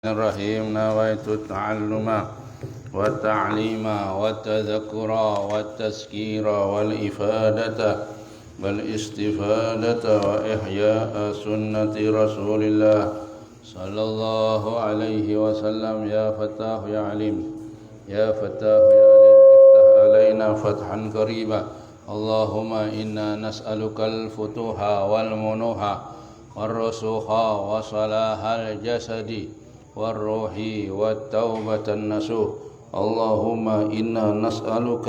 الرحيم نويت التعلم والتعليم والتذكر والتذكير والإفادة والاستفادة وإحياء سنة رسول الله صلى الله عليه وسلم يا فتاح يا عليم يا فتاح يا عليم افتح علينا فتحا قريبا اللهم إنا نسألك الفتوح والمنوح والرسوخ وصلاح الجسد والروح والتوبة النصوح اللهم إنا نسألك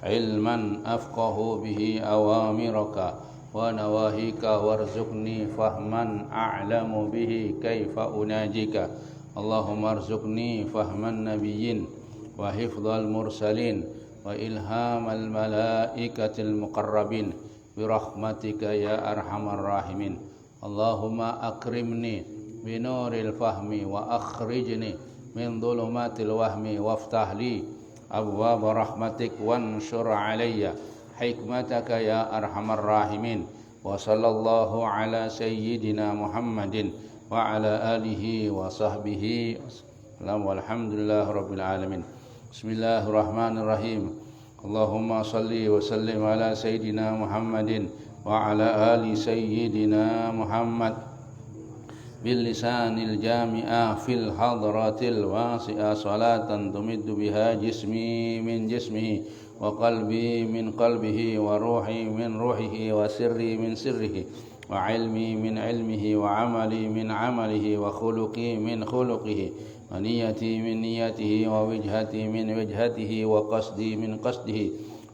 علما أفقه به أوامرك ونواهيك وارزقني فهما أعلم به كيف أناجيك اللهم ارزقني فهم النبيين وحفظ المرسلين وإلهام الملائكة المقربين برحمتك يا أرحم الراحمين اللهم أكرمني بنور الفهم وأخرجني من ظلمات الوهم وافتح لي أبواب رحمتك وانشر علي حكمتك يا أرحم الراحمين وصلى الله على سيدنا محمد وعلى آله وصحبه وسلم والحمد لله رب العالمين بسم الله الرحمن الرحيم اللهم صل وسلم على سيدنا محمد وعلى آل سيدنا محمد باللسان الجامع في الحضرة الواسعة صلاة تمد بها جسمي من جسمه وقلبي من قلبه وروحي من روحه وسري من سره وعلمي من علمه وعملي من عمله وخلقي من خلقه ونيتي من نيته ووجهتي من وجهته وقصدي من قصده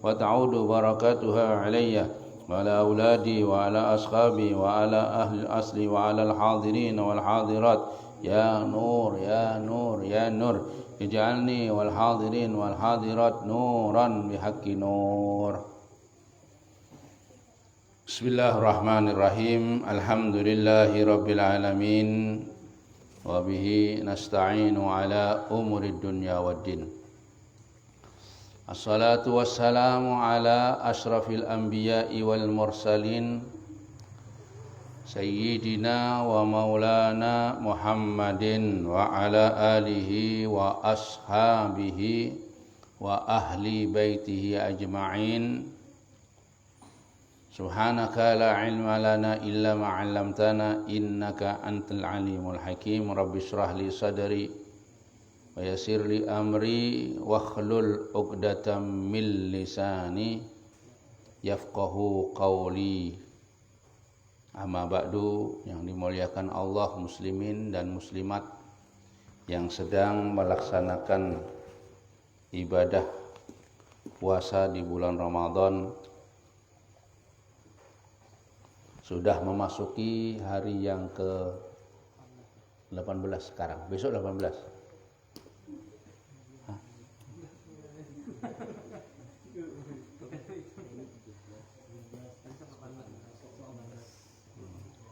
وتعود بركاتها علي وعلى أولادي وعلى أصحابي وعلى أهل الأصل وعلى الحاضرين والحاضرات يا نور يا نور يا نور اجعلني والحاضرين والحاضرات نورا بحق نور بسم الله الرحمن الرحيم الحمد لله رب العالمين وبه نستعين على أمور الدنيا والدين Assalatu wassalamu ala ashrafil anbiya'i wal mursalin Sayyidina wa maulana Muhammadin wa ala alihi wa ashabihi wa ahli baitihi ajma'in Subhanaka la ilma lana illa ma'allamtana innaka antal alimul hakim Rabbi shrah li sadri wa yassir li amri wakhlul 'uqdatam min lisani yafqahu qawli. Amma ba'du, yang dimuliakan Allah, muslimin dan muslimat yang sedang melaksanakan ibadah puasa di bulan Ramadan, sudah memasuki hari yang ke-18 sekarang. Besok 18.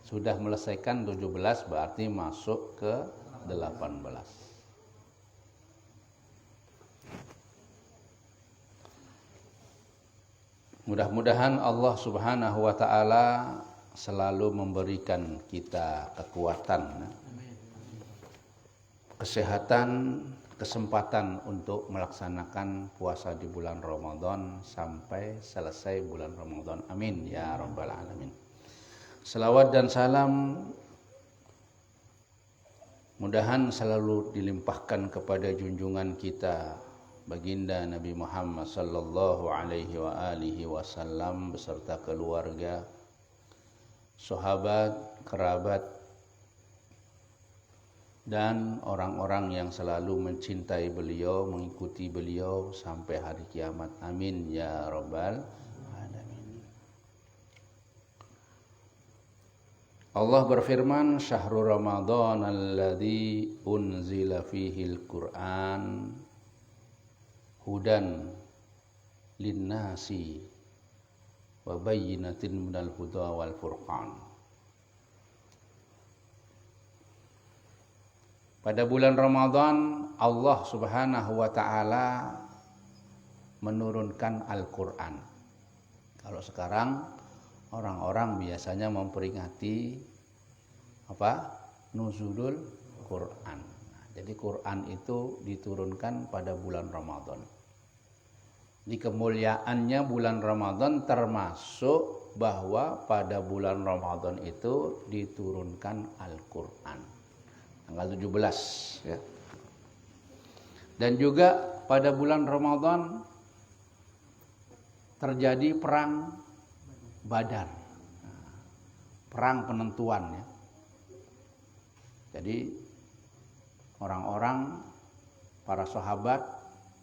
Sudah melesaikan 17 berarti masuk ke 18. Mudah-mudahan Allah Subhanahu wa taala selalu memberikan kita kekuatan, kesehatan, kesempatan untuk melaksanakan puasa di bulan Ramadan sampai selesai bulan Ramadan. Amin ya rabbal alamin. Selawat dan salam mudahan selalu dilimpahkan kepada junjungan kita baginda Nabi Muhammad sallallahu alaihi wa alihi wasallam beserta keluarga, sahabat, kerabat dan orang-orang yang selalu mencintai beliau, mengikuti beliau sampai hari kiamat. Amin ya rabbal alamin. Allah berfirman, syahrul Ramadan alladzi unzila fihil Qur'an hudan linnasi wa bayyinatin minal huda wal furqan. Pada bulan Ramadan Allah Subhanahu wa taala menurunkan Al-Qur'an. Kalau sekarang orang-orang biasanya memperingati apa? Nuzulul Quran. Jadi Quran itu diturunkan pada bulan Ramadan. Di kemuliaannya bulan Ramadan termasuk bahwa pada bulan Ramadan itu diturunkan Al-Quran. Tanggal 17 ya. Dan juga pada bulan Ramadan terjadi perang Badar. Perang penentuan ya. Jadi orang-orang para sahabat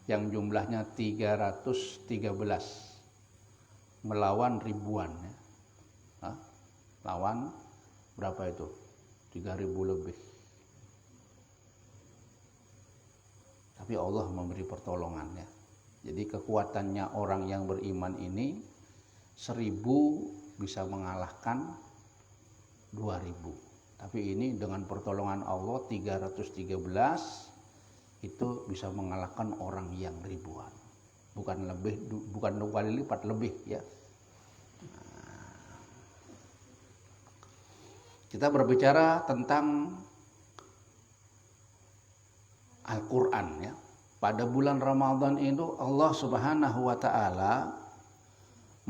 yang jumlahnya 313 melawan ribuan ya. Lawan berapa itu? 3.000 lebih. Tapi Allah memberi pertolongan ya. Jadi kekuatannya orang yang beriman ini 1.000 bisa mengalahkan 2.000. Tapi ini dengan pertolongan Allah 313 itu bisa mengalahkan orang yang ribuan. Bukan 2 kali lipat lebih ya. Kita berbicara tentang Al-Quran ya. Pada bulan Ramadan itu Allah Subhanahu wa ta'ala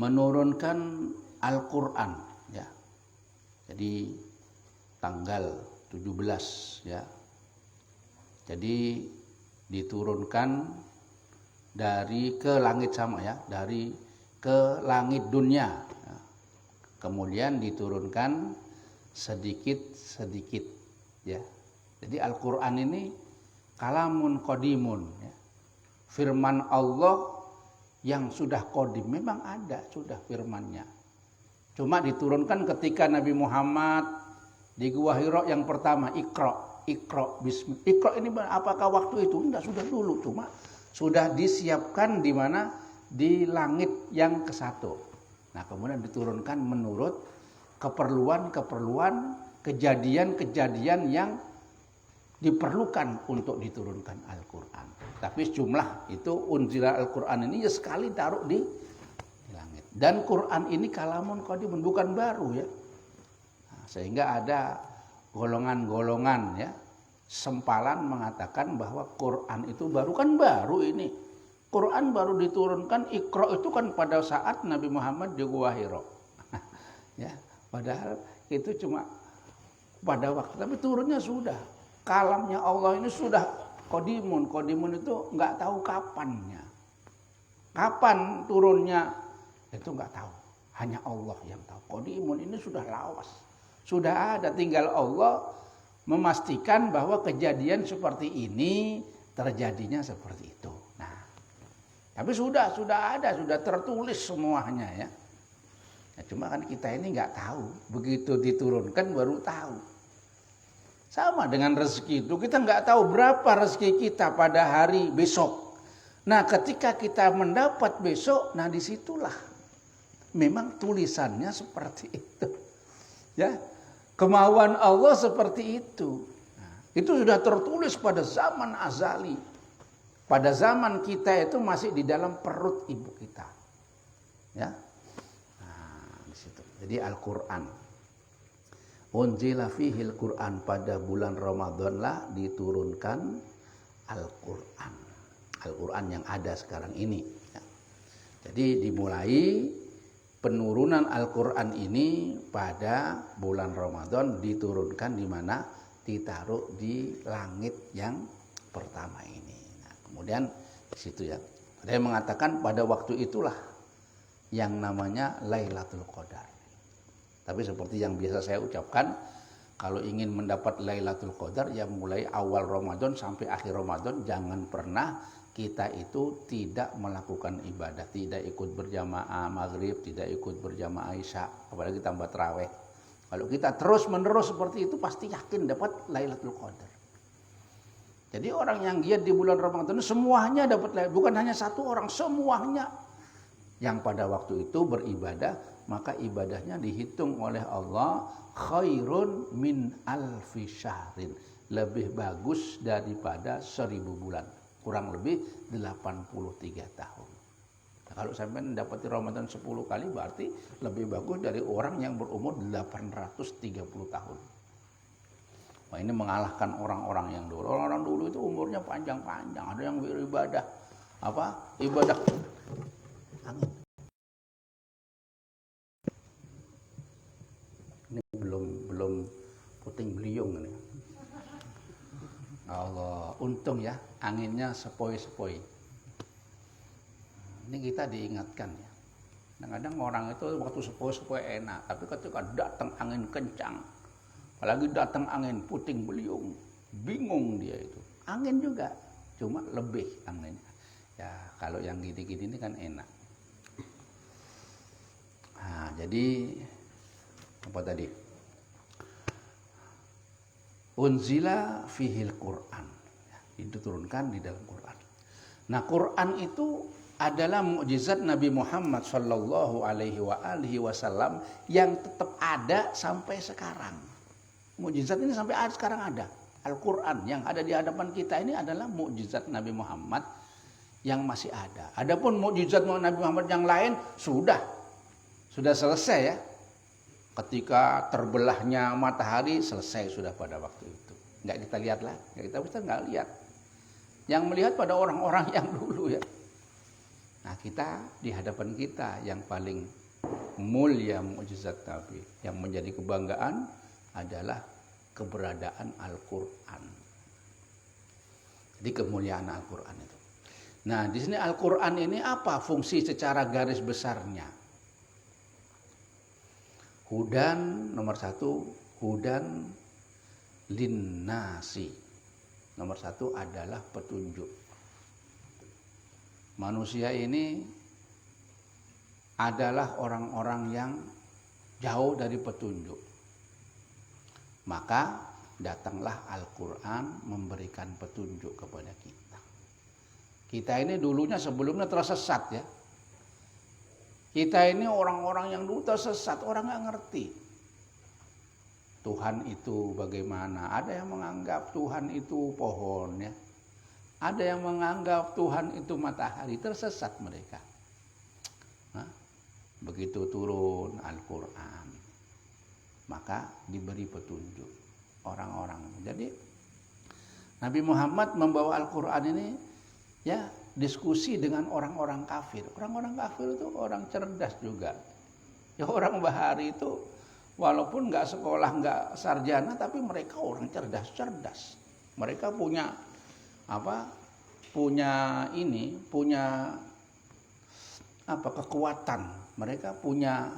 menurunkan Al-Quran ya. Jadi tanggal 17 ya. Jadi diturunkan dari ke langit sama ya, dari ke langit dunia. Ya. Kemudian diturunkan sedikit-sedikit ya. Jadi Al-Qur'an ini kalamun qadimun ya. Firman Allah yang sudah qadim, memang ada sudah firmannya. Cuma diturunkan ketika Nabi Muhammad di Gua Hira yang pertama, Iqra bismillah. Iqra ini apakah waktu itu? Enggak, sudah dulu, cuma sudah disiapkan di mana? Di langit yang ke-1. Nah, kemudian diturunkan menurut keperluan kejadian-kejadian yang diperlukan untuk diturunkan Al-Qur'an. Tapi jumlah itu unzila Al-Qur'an ini ya sekali taruh di langit. Dan Qur'an ini kalamun qadimun, bukan baru ya. Sehingga ada golongan-golongan ya sempalan mengatakan bahwa Quran itu baru, kan baru ini. Quran baru diturunkan, Iqra itu kan pada saat Nabi Muhammad di Gua Hira. Ya, padahal itu cuma pada waktu, tapi turunnya sudah. Kalamnya Allah ini sudah qadimun. Qadimun itu enggak tahu kapannya. Kapan turunnya itu enggak tahu. Hanya Allah yang tahu. Qadimun ini sudah lawas. Sudah ada, tinggal Allah memastikan bahwa kejadian seperti ini terjadinya seperti itu. Nah, tapi sudah ada, sudah tertulis semuanya ya. Nah, cuma kan kita ini nggak tahu, begitu diturunkan baru tahu. Sama dengan rezeki itu, kita nggak tahu berapa rezeki kita pada hari besok. Nah, ketika kita mendapat besok, nah disitulah memang tulisannya seperti itu. Ya, kemauan Allah seperti itu. Nah, itu sudah tertulis pada zaman azali. Pada zaman kita itu masih di dalam perut ibu kita. Ya. Nah, di situ. Jadi Al-Qur'an. Unzila fihil Qur'an, pada bulan Ramadan lah diturunkan Al-Qur'an. Al-Qur'an yang ada sekarang ini. Ya. Jadi dimulai penurunan Al-Quran ini pada bulan Ramadan, diturunkan di mana? Ditaruh di langit yang pertama ini. Nah, kemudian di situ ya. Ada yang mengatakan pada waktu itulah yang namanya Lailatul Qadar. Tapi seperti yang biasa saya ucapkan, kalau ingin mendapat Lailatul Qadar ya mulai awal Ramadan sampai akhir Ramadan, jangan pernah kita itu tidak melakukan ibadah, tidak ikut berjamaah maghrib, tidak ikut berjamaah isya, apalagi tambah tarawih. Kalau kita terus menerus seperti itu, pasti yakin dapat Lailatul Qadar. Jadi orang yang giat di bulan Ramadan semuanya dapat, bukan hanya satu orang, semuanya yang pada waktu itu beribadah, maka ibadahnya dihitung oleh Allah khairun min alfi syahrin, lebih bagus daripada 1000 bulan. Kurang lebih 83 tahun. Nah, kalau sampai mendapati Ramadan 10 kali berarti lebih bagus dari orang yang berumur 830 tahun. Wah, ini mengalahkan orang-orang yang dulu. Orang-orang dulu itu umurnya panjang-panjang. Ada yang beribadah ibadah angin. Ini belum puting beliung ini. Allah, untung ya anginnya sepoi-sepoi. Ini kita diingatkan ya. Kadang-kadang orang itu waktu sepoi-sepoi enak, tapi ketika datang angin kencang, apalagi datang angin puting beliung, bingung dia itu. Angin juga, cuma lebih anginnya. Ya kalau yang gini-gini ini kan enak. Nah, jadi apa tadi? Unzila fihil Quran, diturunkan di dalam Quran. Nah, Quran itu adalah mukjizat Nabi Muhammad sallallahu alaihi wasallam yang tetap ada sampai sekarang. Mukjizat ini sampai sekarang ada. Al-Quran yang ada di hadapan kita ini adalah mukjizat Nabi Muhammad yang masih ada. Adapun mukjizat Nabi Muhammad yang lain sudah selesai ya. Ketika terbelahnya matahari selesai sudah pada waktu itu. Enggak kita lihat lah, kita enggak lihat. Yang melihat pada orang-orang yang dulu ya. Nah, kita di hadapan kita yang paling mulia mukjizat Nabi, yang menjadi kebanggaan adalah keberadaan Al-Qur'an. Jadi kemuliaan Al-Qur'an itu. Nah, di sini Al-Qur'an ini apa fungsi secara garis besarnya? Hudan nomor 1, hudan linnasi. Nomor 1 adalah petunjuk. Manusia ini adalah orang-orang yang jauh dari petunjuk. Maka datanglah Al-Quran memberikan petunjuk kepada kita. Kita ini dulunya sebelumnya tersesat ya. Kita ini orang-orang yang dulu tersesat, orang nggak ngerti. Tuhan itu bagaimana? Ada yang menganggap Tuhan itu pohon ya. Ada yang menganggap Tuhan itu matahari, tersesat mereka. Nah, begitu turun Al-Quran, maka diberi petunjuk orang-orang. Jadi Nabi Muhammad membawa Al-Quran ini ya diskusi dengan orang-orang kafir. Orang-orang kafir itu orang cerdas juga. Ya orang Bahari itu walaupun nggak sekolah, nggak sarjana, tapi mereka orang cerdas-cerdas. Mereka punya kekuatan. Mereka punya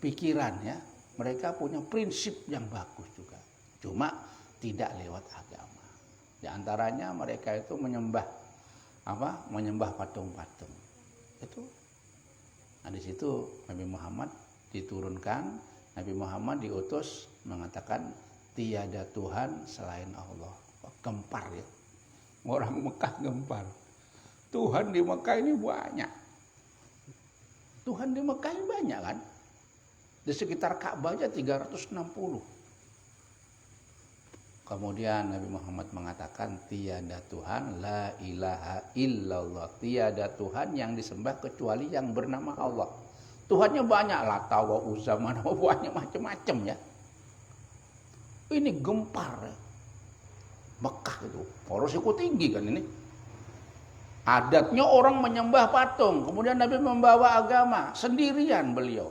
pikiran ya. Mereka punya prinsip yang bagus juga. Cuma tidak lewat agama. Di antaranya mereka itu menyembah patung-patung. Itu. Nah, di situ Nabi Muhammad diturunkan, Nabi Muhammad diutus mengatakan tiada Tuhan selain Allah. Gempar ya. Orang Mekah gempar. Tuhan di Mekah ini banyak. Tuhan di Mekah ini banyak kan? Di sekitar Ka'bah aja 360. Kemudian Nabi Muhammad mengatakan tiada Tuhan, la ilaha illallah. Tiada Tuhan yang disembah kecuali yang bernama Allah. Tuhannya banyak, Lata wa Uzza, banyak macam-macam ya. Ini gempar ya. Mekah itu, resiko tinggi kan ini. Adatnya orang menyembah patung, kemudian Nabi membawa agama sendirian beliau.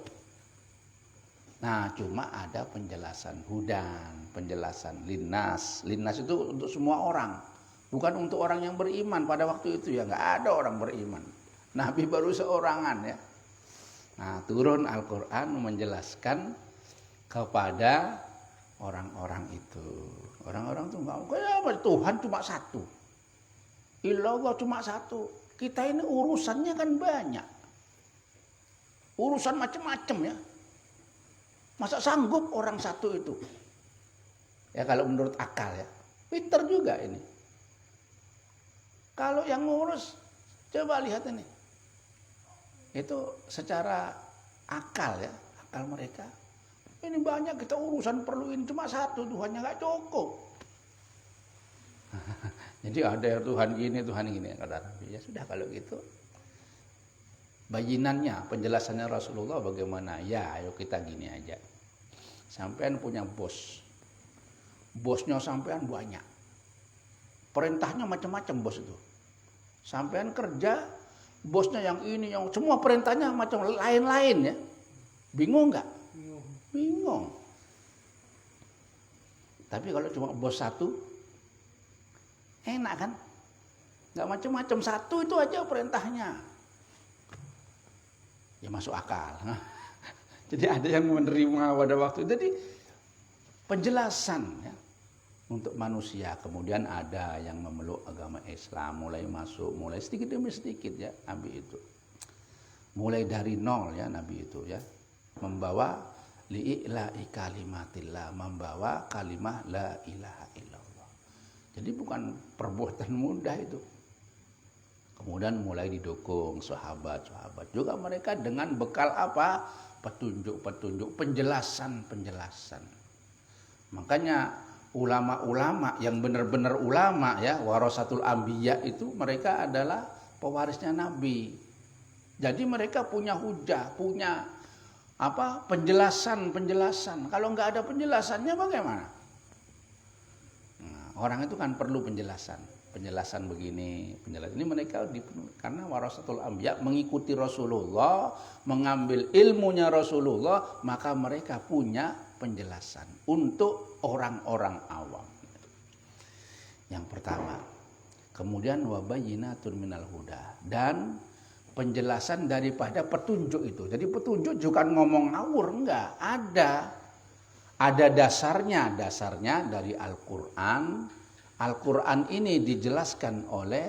Nah, cuma ada penjelasan hudan, penjelasan linnas. Linnas itu untuk semua orang, bukan untuk orang yang beriman pada waktu itu ya, nggak ada orang beriman. Nabi baru seorangan ya. Nah, turun Al-Quran menjelaskan kepada orang-orang itu. Orang-orang itu nggak, Tuhan cuma satu. Illallah cuma satu. Kita ini urusannya kan banyak. Urusan macam-macam ya. Masa sanggup orang satu itu? Ya kalau menurut akal ya. Pinter juga ini. Kalau yang ngurus, coba lihat ini. Itu secara akal ya. Akal mereka. Ini banyak kita urusan perluin cuma satu. Tuhannya gak cukup. Jadi ada Tuhan gini, Tuhan gini. Kata Nabi, ya sudah kalau gitu. Bayinannya, penjelasannya Rasulullah bagaimana? Ya ayo kita gini aja. Sampean punya bos. bosnya sampean banyak, perintahnya macam-macam bos itu. Sampean kerja, bosnya yang ini, yang semua perintahnya macam lain-lain ya. Bingung nggak? Bingung. Tapi kalau cuma bos satu, enak kan? Nggak macam-macam, satu itu aja perintahnya. Ya masuk akal. Jadi ada yang menerima pada waktu itu. Jadi penjelasan ya, untuk manusia. Kemudian ada yang memeluk agama Islam, mulai masuk, mulai sedikit demi sedikit ya Nabi itu. Mulai dari nol ya Nabi itu ya. Membawa li'ila'i kalimatillah, membawa kalimah la ilaha illallah. Jadi bukan perbuatan mudah itu. Kemudian mulai didukung sahabat-sahabat juga mereka dengan bekal apa? Petunjuk-petunjuk, penjelasan-penjelasan. Makanya ulama-ulama yang benar-benar ulama ya, warasatul anbiya itu mereka adalah pewarisnya Nabi. Jadi mereka punya hujah, punya apa? Penjelasan. Kalau nggak ada penjelasannya bagaimana? Nah, orang itu kan perlu penjelasan begini, penjelasan ini mereka karena warasatul anbiya mengikuti Rasulullah, mengambil ilmunya Rasulullah, maka mereka punya penjelasan untuk orang-orang awam. Yang pertama, kemudian wabayyinatun minal huda, dan penjelasan daripada petunjuk itu. Jadi petunjuk bukan ngomong ngawur, enggak, ada dasarnya dari Al-Qur'an. Al-Quran ini dijelaskan oleh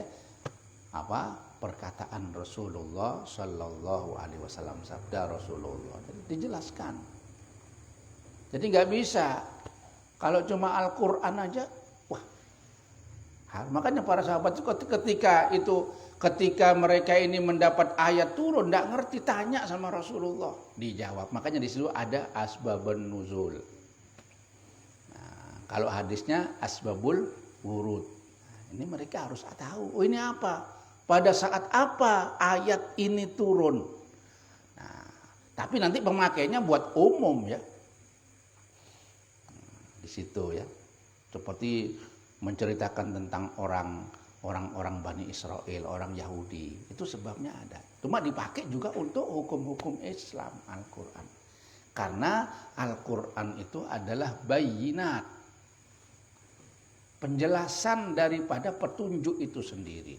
apa? Perkataan Rasulullah Sallallahu Alaihi Wasallam, sabda Rasulullah. Jadi dijelaskan. Jadi nggak bisa kalau cuma Al-Quran aja, wah. Makanya para sahabat itu ketika mereka ini mendapat ayat turun, nggak ngerti, tanya sama Rasulullah, dijawab. Makanya di situ ada asbabun nuzul. Nah, kalau hadisnya asbabul wurud. Nah, ini mereka harus tahu. Oh, ini apa? Pada saat apa ayat ini turun? Nah, tapi nanti pemakainya buat umum ya. Di situ ya. Seperti menceritakan tentang orang-orang Bani Israel, orang Yahudi. Itu sebabnya ada. Cuma dipakai juga untuk hukum-hukum Islam Al-Qur'an. Karena Al-Qur'an itu adalah bayyinat, penjelasan daripada petunjuk itu sendiri.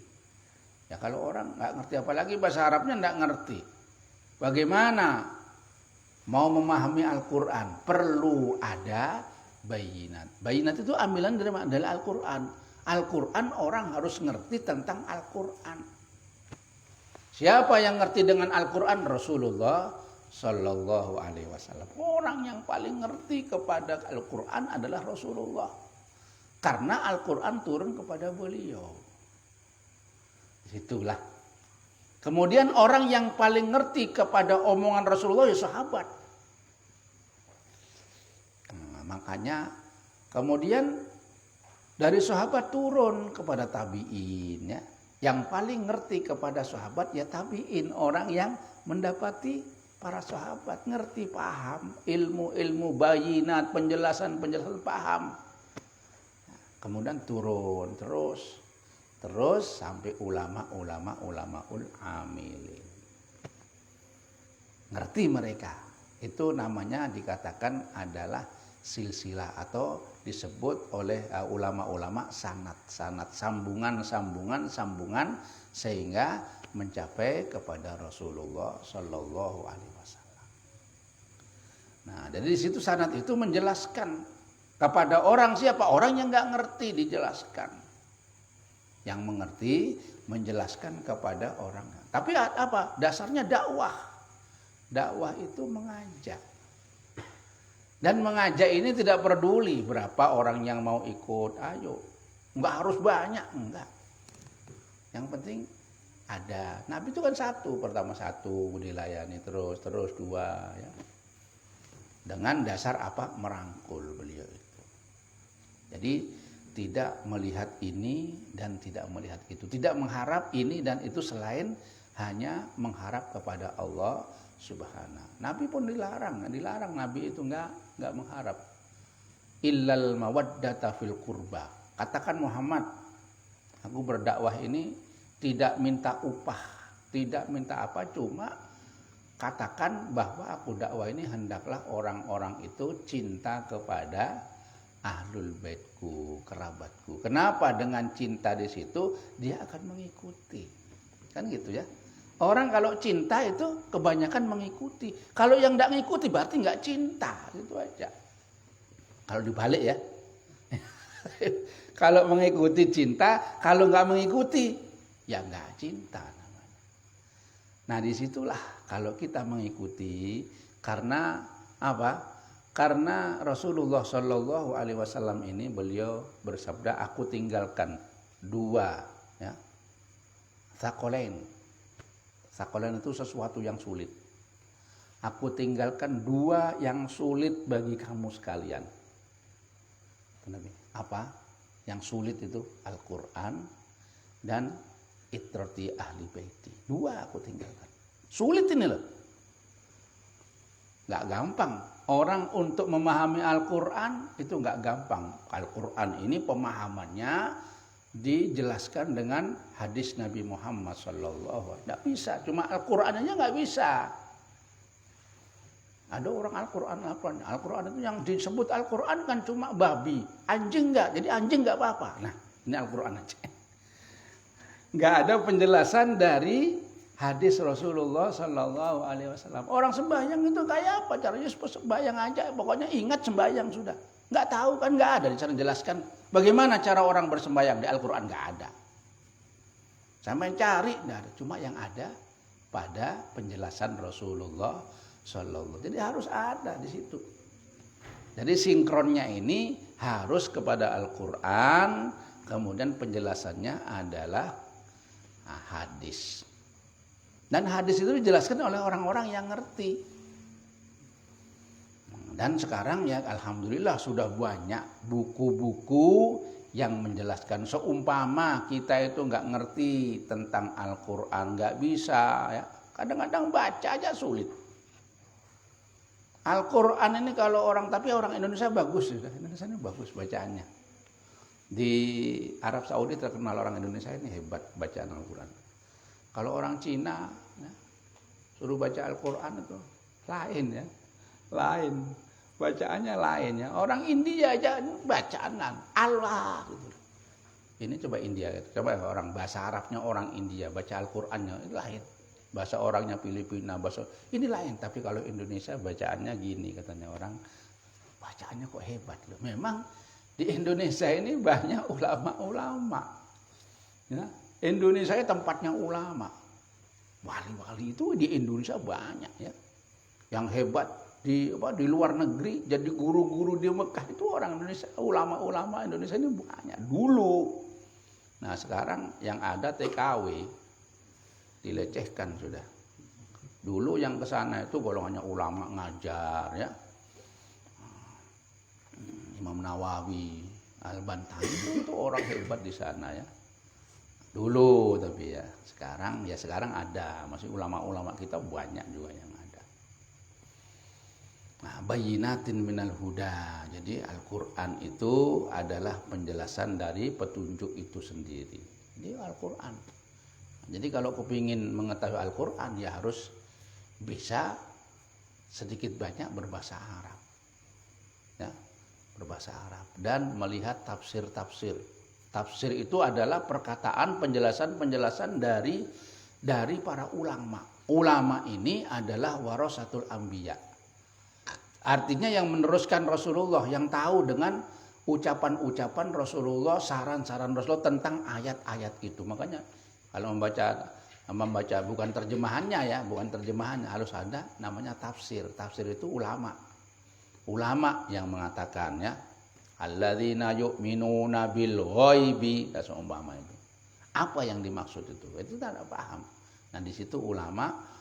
Ya kalau orang nggak ngerti, apalagi bahasa Arabnya nggak ngerti, bagaimana mau memahami Al-Quran? Perlu ada bayinat. Bayinat itu ambilan dari Al-Quran. Al-Quran orang harus ngerti tentang Al-Quran. Siapa yang ngerti dengan Al-Quran? Rasulullah Sallallahu Alaihi Wasallam. Orang yang paling ngerti kepada Al-Quran adalah Rasulullah. Karena Al-Quran turun kepada beliau. Itulah. Kemudian orang yang paling ngerti kepada omongan Rasulullah ya sahabat. Nah, makanya kemudian dari sahabat turun kepada tabi'in ya. Yang paling ngerti kepada sahabat ya tabi'in, orang yang mendapati para sahabat, ngerti, paham, ilmu-ilmu bayinat, penjelasan-penjelasan, paham. Kemudian turun terus sampai ulama-ul amilin. Ngerti mereka. Itu namanya dikatakan adalah silsilah atau disebut oleh ulama-ulama sanad, sambungan sehingga mencapai kepada Rasulullah Sallallahu Alaihi Wasallam. Nah, dari situ sanad itu menjelaskan kepada orang, siapa? Orang yang nggak ngerti dijelaskan. Yang mengerti menjelaskan kepada orang. Tapi apa? Dasarnya dakwah. Dakwah itu mengajak. Dan mengajak ini tidak peduli berapa orang yang mau ikut. Ayo. Nggak harus banyak. Enggak. Yang penting ada. Nabi itu kan satu. Pertama satu dilayani terus dua. Ya. Dengan dasar apa? Merangkul beliau itu. Jadi tidak melihat ini dan tidak melihat itu. Tidak mengharap ini dan itu selain hanya mengharap kepada Allah Subhanahu. Nabi pun dilarang Nabi itu enggak mengharap. illal mawaddata fil qurba. Katakan Muhammad, aku berdakwah ini tidak minta upah, tidak minta apa, cuma katakan bahwa aku dakwah ini hendaklah orang-orang itu cinta kepada ahlul baitku, kerabatku. Kenapa? Dengan cinta di situ dia akan mengikuti. Kan gitu ya. Orang kalau cinta itu kebanyakan mengikuti. Kalau yang tidak mengikuti berarti nggak cinta, gitu aja. Kalau dibalik ya. Kalau mengikuti cinta, kalau nggak mengikuti ya nggak cinta namanya. Nah disitulah kalau kita mengikuti, karena apa? Karena Rasulullah Shallallahu Alaihi Wasallam ini beliau bersabda, aku tinggalkan dua, ya, tsaqalain. Tsaqalain itu sesuatu yang sulit. Aku tinggalkan dua yang sulit bagi kamu sekalian. Apa? Yang sulit itu Al-Quran dan itrati ahli baiti. Dua aku tinggalkan. Sulit ini loh. Gak gampang. Orang untuk memahami Al-Quran itu gak gampang. Al-Quran ini pemahamannya dijelaskan dengan hadis Nabi Muhammad SAW. Gak bisa. Cuma Al-Quran aja gak bisa. Ada orang Al-Quran itu yang disebut Al-Quran kan cuma babi. Anjing gak. Jadi anjing gak apa-apa. Nah ini Al-Quran aja. Gak ada penjelasan dari hadis Rasulullah Sallallahu Alaihi Wasallam. Orang sembahyang itu kayak apa? Caranya sembahyang aja. Pokoknya ingat sembahyang sudah. Nggak tahu kan, nggak ada di sana jelaskan bagaimana cara orang bersembahyang di Al-Quran, nggak ada. Sampai cari nggak ada. Cuma yang ada pada penjelasan Rasulullah Sallallahu. Jadi harus ada di situ. Jadi sinkronnya ini harus kepada Al-Quran. Kemudian penjelasannya adalah hadis. Dan hadis itu dijelaskan oleh orang-orang yang ngerti. Dan sekarang ya alhamdulillah sudah banyak buku-buku yang menjelaskan. Seumpama kita itu nggak ngerti tentang Al-Quran, nggak bisa ya. Kadang-kadang baca aja sulit. Al-Quran ini kalau tapi orang Indonesia bagus. Indonesia ini bagus bacaannya. Di Arab Saudi terkenal orang Indonesia ini hebat bacaan Al-Quran. Kalau orang Cina ya, suruh baca Al-Quran itu lain ya, lain bacaannya lain ya. Orang India aja bacaan Allah gitu. Ini coba India, coba orang bahasa Arabnya orang India baca Al-Qurannya itu lain. Bahasa orangnya Filipina, bahasa ini lain. Tapi kalau Indonesia bacaannya gini katanya orang, bacaannya kok hebat loh. Memang di Indonesia ini banyak ulama-ulama. Ya. Indonesia tempatnya ulama. Wali-wali itu di Indonesia banyak ya. Yang hebat di luar negeri jadi guru-guru di Mekah itu orang Indonesia, ulama-ulama Indonesia ini banyak dulu. Nah, sekarang yang ada TKW dilecehkan sudah. Dulu yang ke sana itu golongannya ulama ngajar ya. Imam Nawawi, Al-Bantani itu orang hebat di sana ya. Dulu tapi ya sekarang ada masih ulama-ulama kita banyak juga yang ada. Nah, bayyinatin minal huda. Jadi Al-Quran itu adalah penjelasan dari petunjuk itu sendiri. Jadi Al-Quran. Jadi kalau kepingin mengetahui Al-Quran ya harus bisa sedikit banyak berbahasa Arab. Ya, berbahasa Arab dan melihat tafsir-tafsir. Tafsir itu adalah perkataan penjelasan-penjelasan dari para ulama. Ulama ini adalah warasatul anbiya. Artinya yang meneruskan Rasulullah, yang tahu dengan ucapan-ucapan Rasulullah, saran-saran Rasulullah tentang ayat-ayat itu. Makanya kalau membaca bukan terjemahannya ya, bukan terjemahannya, harus ada namanya tafsir. Tafsir itu ulama. Ulama yang mengatakan ya, alladzina yu'minuna bil ghaibi, seumpama itu. Apa yang dimaksud itu? Itu tidak paham. Nah, di situ ulama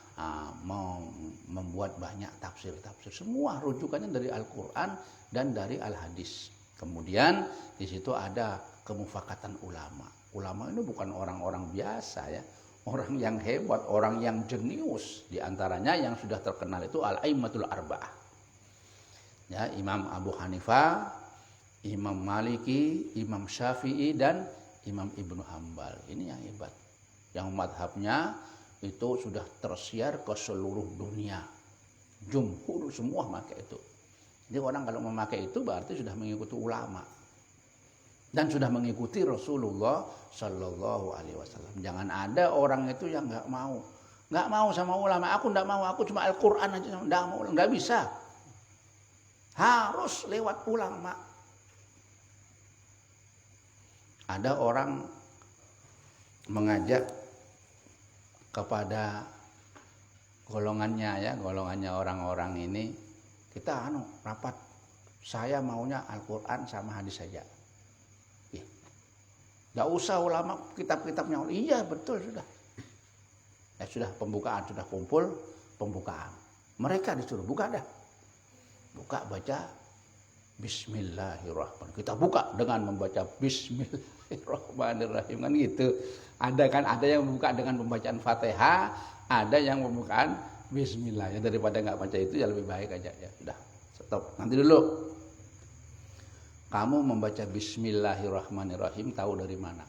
membuat banyak tafsir-tafsir. Semua rujukannya dari Al-Qur'an dan dari Al-Hadis. Kemudian di situ ada kemufakatan ulama. Ulama ini bukan orang-orang biasa ya. Orang yang hebat, orang yang jenius. Di antaranya yang sudah terkenal itu Al-Aimmatul Arba'ah. Ya, Imam Abu Hanifah, Imam Maliki, Imam Syafi'i, dan Imam Ibnu Hambal. Ini yang hebat. Yang madhabnya itu sudah tersiar ke seluruh dunia. Jumhur semua pakai itu. Jadi orang kalau memakai itu berarti sudah mengikuti ulama. Dan sudah mengikuti Rasulullah Sallallahu Alaihi Wasallam. Jangan ada orang itu yang nggak mau sama ulama. Aku nggak mau, aku cuma Al-Quran aja, nggak bisa. Harus lewat ulama. Ada orang mengajak kepada golongannya orang-orang ini, kita rapat. Saya maunya Al-Quran sama hadis saja. Nggak usah ulama kitab-kitabnya. Iya betul sudah. Ya sudah pembukaan, sudah kumpul pembukaan. Mereka disuruh buka dah. Buka baca Bismillahirrahmanirrahim. Kita buka dengan membaca Bismillahirrahmanirrahim kan gitu. Ada yang membuka dengan pembacaan Fatihah, ada yang pembukaan Bismillah. Ya daripada nggak baca itu ya lebih baik aja ya. Sudah, stop. Nanti dulu. Kamu membaca Bismillahirrahmanirrahim tahu dari mana?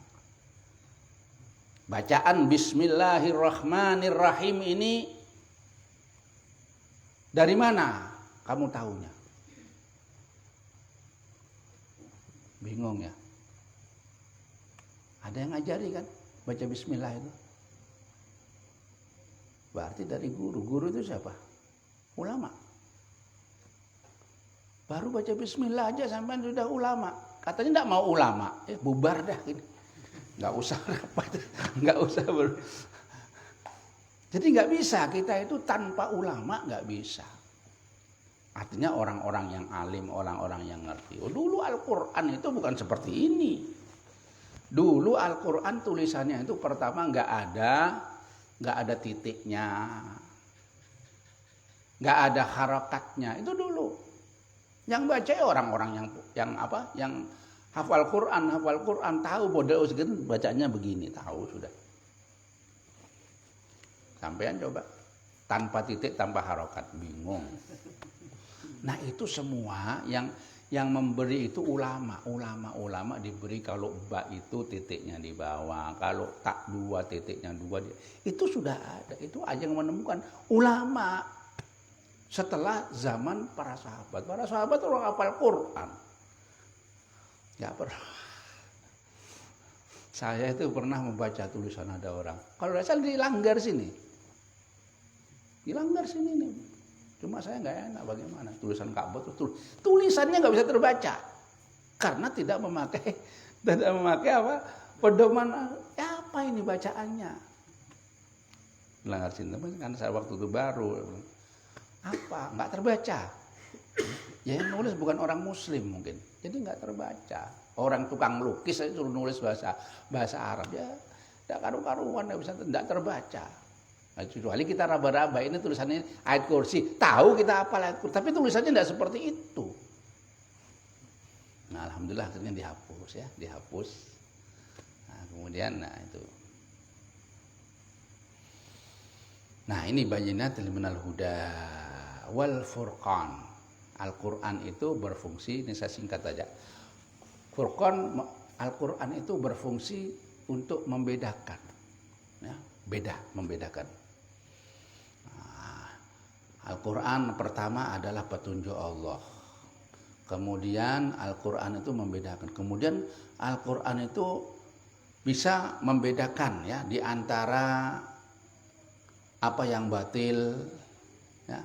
Bacaan Bismillahirrahmanirrahim ini dari mana kamu tahunya? Bingung ya? Ada yang ngajari kan baca Bismillah itu? Berarti dari guru. Guru itu siapa? Ulama. Baru baca Bismillah aja sampai sudah ulama. Katanya tidak mau ulama, bubar dah gini. Nggak usah rapat, nggak usah Jadi nggak bisa kita itu tanpa ulama nggak bisa. Artinya orang-orang yang alim, orang-orang yang ngerti. Oh, dulu Al-Quran itu bukan seperti ini. Dulu Al-Quran tulisannya itu pertama nggak ada titiknya, nggak ada harakatnya. Itu dulu. Yang baca orang-orang yang hafal Quran tahu model segitu bacanya begini, tahu sudah. Sampean coba tanpa titik, tanpa harokat, bingung. Nah itu semua yang memberi itu ulama diberi. Kalau ba itu titiknya di bawah, kalau tak dua titiknya dua, itu sudah ada. Itu aja yang menemukan ulama. Setelah zaman para sahabat orang hafal Quran. Nggak pernah. Saya itu pernah membaca tulisan ada orang. Kalau tidak salah dilanggar sini nih. Cuma saya nggak enak bagaimana tulisan Ka'bah itu tulisannya nggak bisa terbaca karena tidak memakai apa pedoman. Apa ini bacaannya? Dilanggar sini kan saya waktu itu baru. Apa? Nggak terbaca. Ya yang nulis bukan orang Muslim mungkin, jadi nggak terbaca. Orang tukang lukis saya suruh nulis bahasa Arab ya, tidak karu-karuan, nggak terbaca. Nah, kecuali kita raba-raba ini tulisannya ayat kursi, tahu kita apa ayat kursi, tapi tulisannya tidak seperti itu. Nah, alhamdulillah akhirnya dihapus. Nah, kemudian itu. Nah ini bayyinatul minal huda wal furqan. Al-Quran itu berfungsi, ini saya singkat aja. Al-Quran itu berfungsi untuk membedakan, ya, membedakan. Nah, Al-Quran pertama adalah petunjuk Allah. Kemudian Al-Quran itu membedakan. Kemudian Al-Quran itu bisa membedakan ya di antara apa yang batil ya,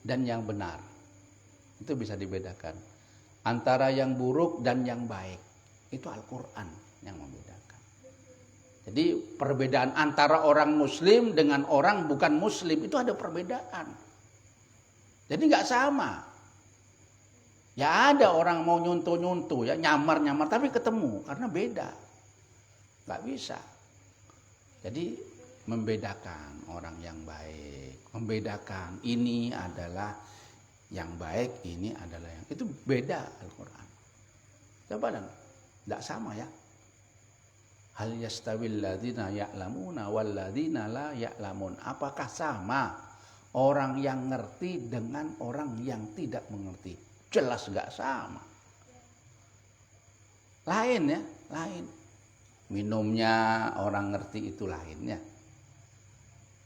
dan yang benar. Itu bisa dibedakan. Antara yang buruk dan yang baik. Itu Al-Quran yang membedakan. Jadi perbedaan antara orang Muslim dengan orang bukan Muslim itu ada perbedaan. Jadi nggak sama. Ya ada orang mau nyuntuh-nyuntuh, ya nyamar-nyamar, tapi ketemu karena beda. Nggak bisa. Jadi membedakan orang yang baik, membedakan ini adalah yang baik, ini adalah yang itu beda Al-Quran. Coba dan tidak sama ya. Hal yastawil ladzina ya'lamuna wal ladzina la ya'lamun. Apakah sama orang yang ngerti dengan orang yang tidak mengerti? Jelas nggak sama. Lain ya, lain. Minumnya orang ngerti itu lain ya.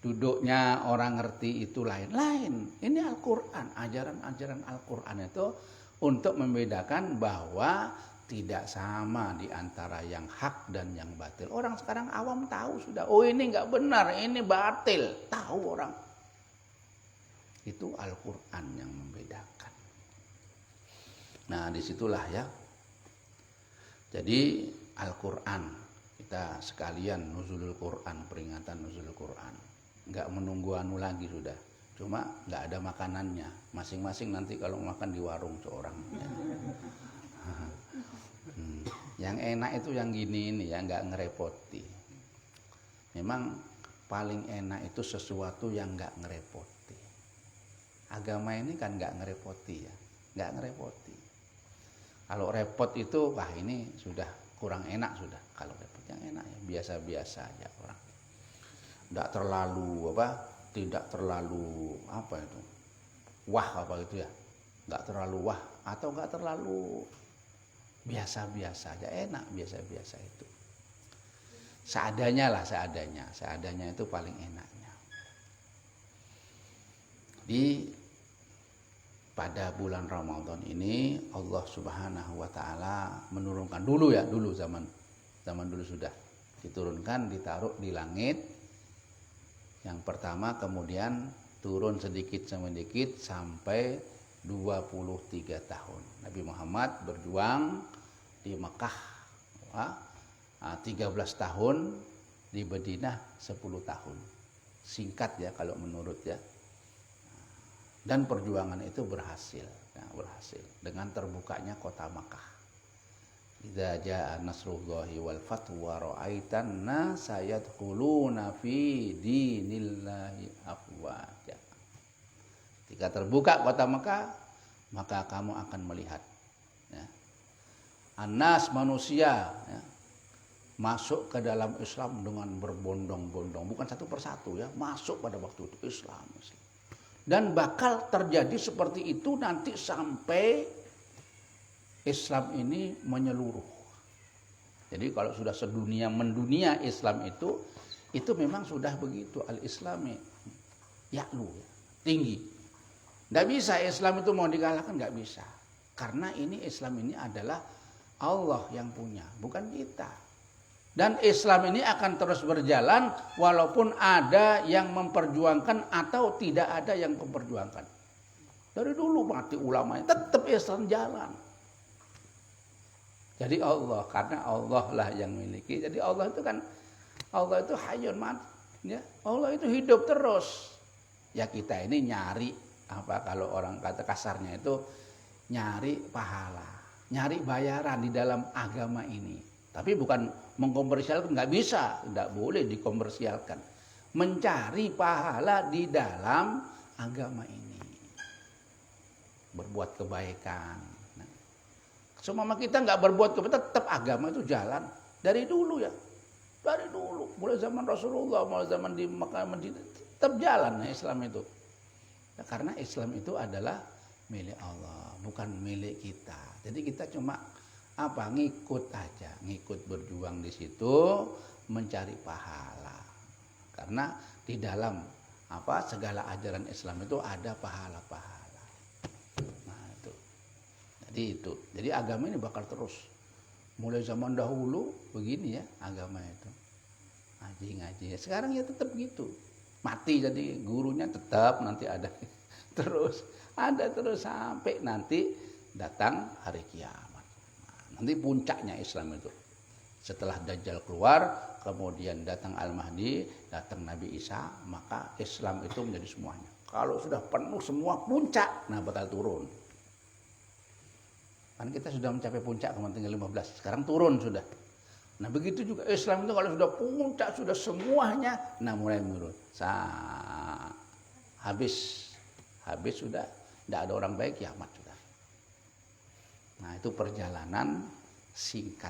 Duduknya orang ngerti itu lain. Ini Al-Quran, ajaran-ajaran Al-Quran itu untuk membedakan bahwa tidak sama di antara yang hak dan yang batil. Orang sekarang awam tahu sudah, oh ini nggak benar, ini batil. Tahu orang. Itu Al-Quran yang membedakan. Nah disitulah ya. Jadi Al-Quran, kita sekalian nuzulul Quran, peringatan nuzulul Quran. Nggak menunggu anu lagi sudah, cuma nggak ada makanannya, masing-masing nanti kalau makan di warung seorang ya. Yang enak itu yang gini ini ya, nggak ngerepoti. Memang paling enak itu sesuatu yang nggak ngerepoti. Agama ini kan nggak ngerepoti ya, nggak ngerepoti. Kalau repot itu wah ini sudah kurang enak sudah. Kalau repot yang enak ya biasa-biasa aja orang. Tidak terlalu tidak terlalu itu wah itu ya, nggak terlalu wah atau nggak terlalu biasa-biasa aja, enak biasa-biasa itu, seadanya itu paling enaknya. Pada bulan Ramadan ini Allah Subhanahu wa taala menurunkan dulu zaman dulu sudah diturunkan, ditaruh di langit. Yang pertama, kemudian turun sedikit sampai 23 tahun. Nabi Muhammad berjuang di Mekah 13 tahun, di Madinah 10 tahun. Singkat ya kalau menurut ya. Dan perjuangan itu berhasil dengan terbukanya kota Mekah. Idza jaa nasrullahi wal fathu wa ra'aitan nasa yadkhuluna fi dinillahi afwaja. Ketika terbuka kota Mekah, maka kamu akan melihat ya, anas manusia ya, masuk ke dalam Islam dengan berbondong-bondong, bukan satu persatu ya, masuk pada waktu itu Islam. Dan bakal terjadi seperti itu nanti sampai Islam ini menyeluruh. Jadi kalau sudah mendunia Islam itu memang sudah begitu. Al-Islami ya'lu, tinggi. Tidak bisa Islam itu mau dikalahkan, nggak bisa. Karena ini Islam ini adalah Allah yang punya, bukan kita. Dan Islam ini akan terus berjalan walaupun ada yang memperjuangkan atau tidak ada yang memperjuangkan. Dari dulu mati ulamanya, tetap Islam jalan. Jadi Allah, karena Allah lah yang memiliki. Jadi Allah itu hayyun mati, ya. Allah itu hidup terus. Ya kita ini nyari kalau orang kata kasarnya itu nyari pahala, nyari bayaran di dalam agama ini. Tapi bukan mengkomersialkan, nggak bisa, nggak boleh dikomersialkan. Mencari pahala di dalam agama ini, berbuat kebaikan. Semua kita nggak berbuat kebaikan, tetap agama itu jalan dari dulu ya, dari dulu, mulai zaman Rasulullah, mulai zaman di Mekah, tetap jalan ya Islam itu. Ya, karena Islam itu adalah milik Allah, bukan milik kita. Jadi kita cuma ngikut aja, ngikut berjuang di situ, mencari pahala. Karena di dalam segala ajaran Islam itu ada pahala-pahala. Jadi agama ini bakal terus. Mulai zaman dahulu begini ya agama itu. Ngaji. Sekarang ya tetap gitu. Mati jadi gurunya tetap nanti ada terus. Ada terus sampai nanti datang hari kiamat. Nanti puncaknya Islam itu. Setelah Dajjal keluar, kemudian datang Al-Mahdi, datang Nabi Isa, maka Islam itu menjadi semuanya. Kalau sudah penuh semua puncak, bakal turun. Kan kita sudah mencapai puncak kemarin tinggal 15, sekarang turun sudah. Nah begitu juga Islam itu kalau sudah puncak, sudah semuanya, mulai menurun. Habis sudah, tidak ada orang baik, kiamat sudah. Nah itu perjalanan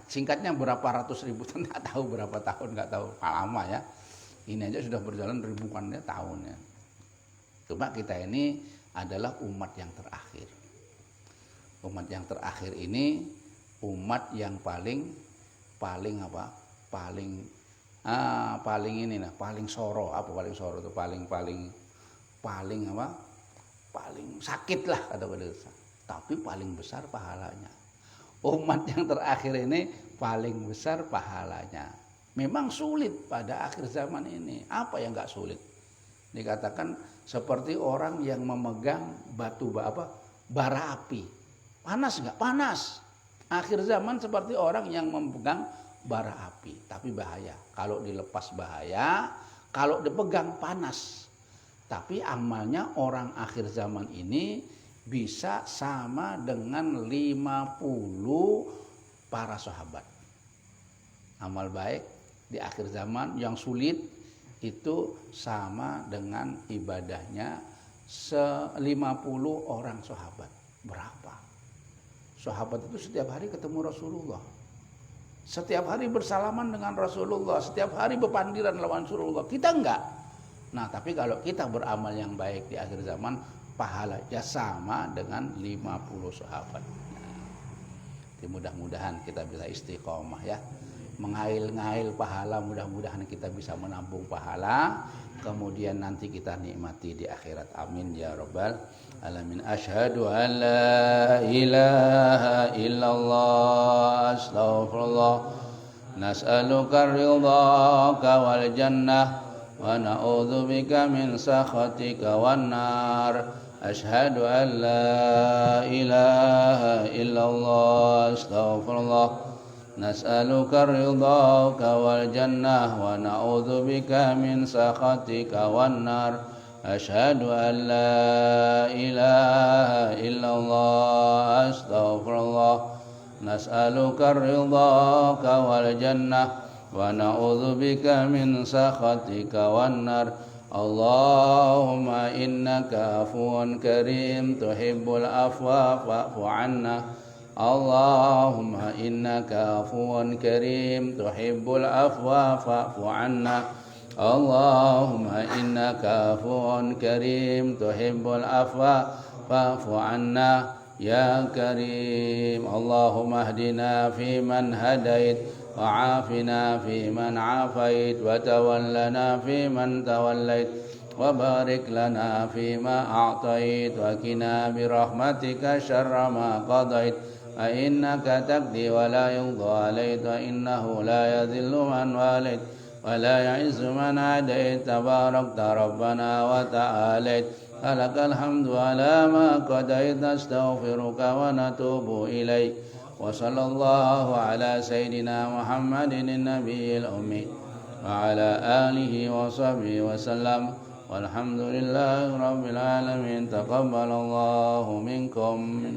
singkatnya berapa ratus ribu, tidak tahu berapa tahun, nggak tahu lama ya. Ini aja sudah berjalan ribuan tahun ya. Cuma kita ini adalah umat yang terakhir. Umat yang terakhir ini umat yang paling apa? Paling ini nah, paling soro. Apa paling soro itu? Paling apa? Paling sakit lah kata bahasa. Tapi paling besar pahalanya. Umat yang terakhir ini paling besar pahalanya. Memang sulit pada akhir zaman ini. Apa yang enggak sulit? Dikatakan seperti orang yang memegang bara api. Panas enggak? Panas. Akhir zaman seperti orang yang memegang bara api, tapi bahaya. Kalau dilepas bahaya, kalau dipegang panas. Tapi amalnya orang akhir zaman ini bisa sama dengan 50 para sahabat. Amal baik di akhir zaman yang sulit itu sama dengan ibadahnya 50 orang sahabat. Berapa? Sahabat itu setiap hari ketemu Rasulullah. Setiap hari bersalaman dengan Rasulullah. Setiap hari berpandiran lawan Rasulullah. Kita enggak. Nah, tapi kalau kita beramal yang baik di akhir zaman, pahalanya sama dengan 50 sahabat. Nah, mudah-mudahan kita bisa istiqomah ya. Mengail-ngail pahala, mudah-mudahan kita bisa menabung pahala, kemudian nanti kita nikmati di akhirat. Amin ya rabbal alamin. Asyhadu an la ilaha illallah, astaghfirullah, nas'aluka ridhaka wal jannah wa na'udzubika min sakhatika wan nar. Asyhadu an la ilaha illallah, astaghfirullah, nas'aluka ridhaka wal jannah wa na'udzubika min sakhatika wan nar. Asyhadu an la ilaha illallah, astaghfirullah, nas'aluka ridhaka wal jannah wa na'udzubika min sakhatika wan nar. Allahumma innaka afuwun karim tuhibbul afwa fa'fu 'anna. Allahumma innaka afuwun karim tuhibbul afwa fa'fu 'anna. Allahumma innaka afuwun karim tuhibbul afwa fa'fu 'anna ya karim. Allahumma hdina fi man hadait wa 'afina fi man 'afait wa tawallana fi man tawallait wa barik lana fi ma a'tait wa qina bi rahmatika syarra ma qadait. Innaka taqdi wa la yuqda 'alaika innahu la yadhillu man walait wa la ya'izzu man adait. Tabarakta rabbana wa ta'alait. Lakal hamdu ala ma qadait. Nastaghfiruka wa natubu ilaik. Wa sallallahu ala sayyidina Muhammadin nabiyil ummi wa ala alihi wa sahbihi wa sallam. Walhamdulillahi rabbil alamin. Taqabbalallahu minkum.